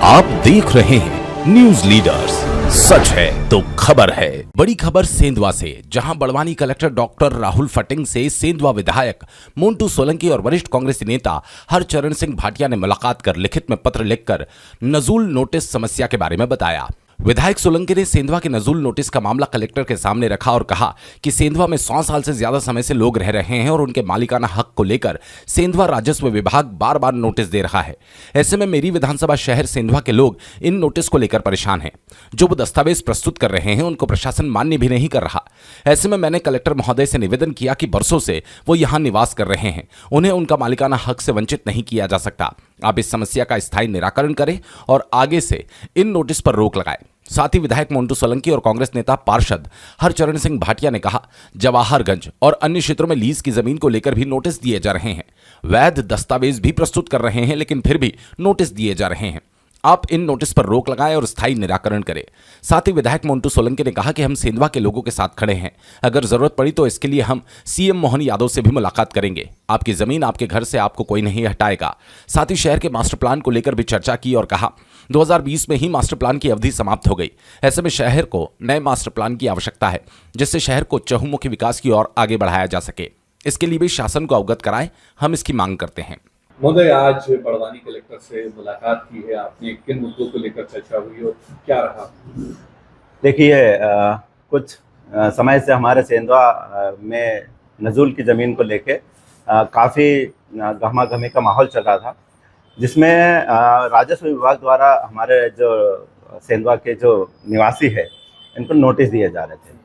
आप देख रहे हैं न्यूज लीडर्स, सच है तो खबर है। बड़ी खबर सेंधवा से, जहां बड़वानी कलेक्टर डॉक्टर राहुल फटिंग से सेंधवा विधायक मोंटू सोलंकी और वरिष्ठ कांग्रेसी नेता हरचरण सिंह भाटिया ने मुलाकात कर लिखित में पत्र लिखकर नजूल नोटिस समस्या के बारे में बताया। विधायक सोलंकी ने सेंधवा के नजूल नोटिस का मामला कलेक्टर के सामने रखा और कहा कि सेंधवा में 100 साल से ज्यादा समय से लोग रह रहे हैं और उनके मालिकाना हक को लेकर सेंधवा राजस्व विभाग बार बार नोटिस दे रहा है। ऐसे में मेरी विधानसभा शहर सेंधवा के लोग इन नोटिस को लेकर परेशान हैं। जो वो दस्तावेज प्रस्तुत कर रहे हैं उनको प्रशासन मान्य भी नहीं कर रहा। ऐसे में मैंने कलेक्टर महोदय से निवेदन किया कि बरसों से वो यहाँ निवास कर रहे हैं, उन्हें उनका मालिकाना हक से वंचित नहीं किया जा सकता। आप इस समस्या का स्थायी निराकरण करें और आगे से इन नोटिस पर रोक लगाएं। साथ ही विधायक मोंटू सोलंकी और कांग्रेस नेता पार्षद हरचरण सिंह भाटिया ने कहा, जवाहरगंज और अन्य क्षेत्रों में लीज की जमीन को लेकर भी नोटिस दिए जा रहे हैं। वैध दस्तावेज भी प्रस्तुत कर रहे हैं, लेकिन फिर भी नोटिस दिए जा रहे हैं। आप इन नोटिस पर रोक लगाएं और स्थायी निराकरण करें। साथ ही विधायक मोंटू सोलंकी ने कहा कि हम सेंधवा के लोगों के साथ खड़े हैं। अगर जरूरत पड़ी तो इसके लिए हम सीएम मोहन यादव से भी मुलाकात करेंगे। आपकी जमीन, आपके घर से आपको कोई नहीं हटाएगा। साथ ही शहर के मास्टर प्लान को लेकर भी चर्चा की और कहा 2020 में ही मास्टर प्लान की अवधि समाप्त हो गई। ऐसे में शहर को नए मास्टर प्लान की आवश्यकता है, जिससे शहर को चहुमुखी विकास की ओर आगे बढ़ाया जा सके। इसके लिए भी शासन को अवगत कराएं, हम इसकी मांग करते हैं। महोदय, आज बड़वानी कलेक्टर से मुलाकात की है आपने, किन मुद्दों को लेकर चर्चा हुई और क्या रहा? देखिए, कुछ समय से हमारे सेंधवा में नजूल की ज़मीन को लेके काफ़ी गहमा-गहमी का माहौल चल रहा था, जिसमें राजस्व विभाग द्वारा हमारे जो सेंधवा के जो निवासी है इनको नोटिस दिए जा रहे थे।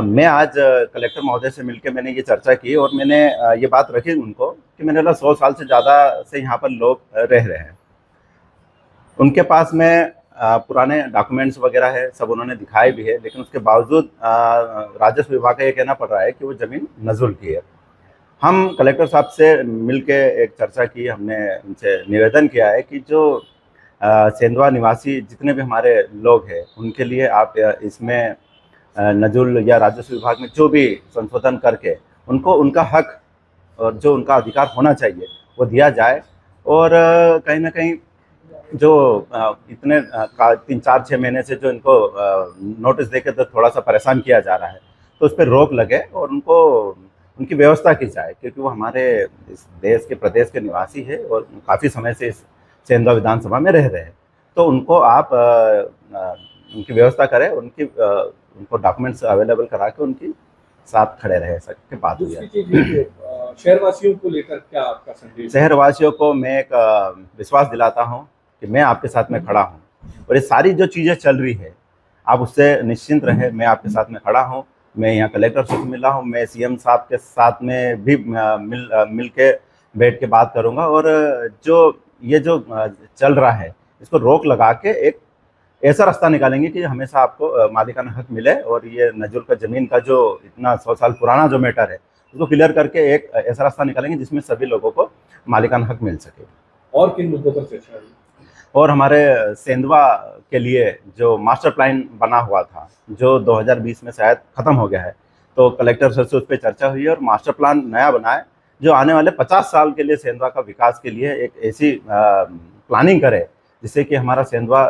मैं आज कलेक्टर महोदय से मिलकर मैंने ये चर्चा की और मैंने ये बात रखी उनको कि मैंने बोला 100 साल से ज़्यादा से यहाँ पर लोग रह रहे हैं। उनके पास में पुराने डॉक्यूमेंट्स वगैरह है, सब उन्होंने दिखाए भी है, लेकिन उसके बावजूद राजस्व विभाग का ये कहना पड़ रहा है कि वो ज़मीन नजूल की है। हम कलेक्टर साहब से मिलके एक चर्चा की, हमने उनसे निवेदन किया है कि जो सेंधवा निवासी जितने भी हमारे लोग हैं उनके लिए आप इसमें नजूल या राजस्व विभाग में जो भी संशोधन करके उनको उनका हक और जो उनका अधिकार होना चाहिए वो दिया जाए। और कहीं ना कहीं जो इतने 3-4-6 महीने से जो इनको नोटिस देके तो थोड़ा सा परेशान किया जा रहा है, तो उस पर रोक लगे और उनको उनकी व्यवस्था की जाए, क्योंकि वो हमारे इस देश के प्रदेश के निवासी है और काफ़ी समय से इस सेंधवा विधानसभा में रह रहे हैं। तो उनको आप उनकी व्यवस्था करें, उनको डॉक्यूमेंट्स अवेलेबल करा के उनकी साथ खड़े रहे सकते बात हुई है। शहरवासियों को लेकर क्या आपका संदेश? शहरवासियों को मैं एक विश्वास दिलाता हूं कि मैं आपके साथ में खड़ा हूं और ये सारी जो चीज़ें चल रही है आप उससे निश्चिंत रहे। मैं आपके साथ में खड़ा हूं। मैं यहाँ कलेक्टर से मिला हूं, मैं सीएम साहब के साथ में भी मिल के बैठ के बात करूँगा और जो चल रहा है इसको रोक लगा के एक ऐसा रास्ता निकालेंगे कि हमेशा आपको मालिकाना हक मिले और ये नजूल का ज़मीन का जो इतना 100 साल पुराना जो मैटर है उसको क्लियर करके एक ऐसा रास्ता निकालेंगे जिसमें सभी लोगों को मालिकाना हक मिल सके। और किन मुद्दों पर चर्चा हुई? और हमारे सेंधवा के लिए जो मास्टर प्लान बना हुआ था जो 2020 में शायद ख़त्म हो गया है, तो कलेक्टर सर से उस पर चर्चा हुई और मास्टर प्लान नया बनाए जो आने वाले 50 साल के लिए सेंधवा का विकास के लिए एक ऐसी प्लानिंग करे जिससे कि हमारा सेंधवा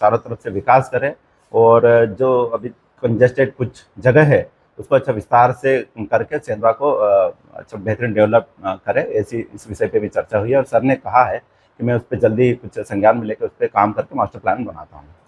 चारों तरफ से विकास करे और जो अभी कंजेस्टेड कुछ जगह है उसको अच्छा विस्तार से करके सेंधवा को अच्छा बेहतरीन डेवलप करे। ऐसी इस विषय पे भी चर्चा हुई है और सर ने कहा है कि मैं उस पर जल्दी कुछ संज्ञान में लेकर उस पर काम करके मास्टर प्लान बनाता हूँ।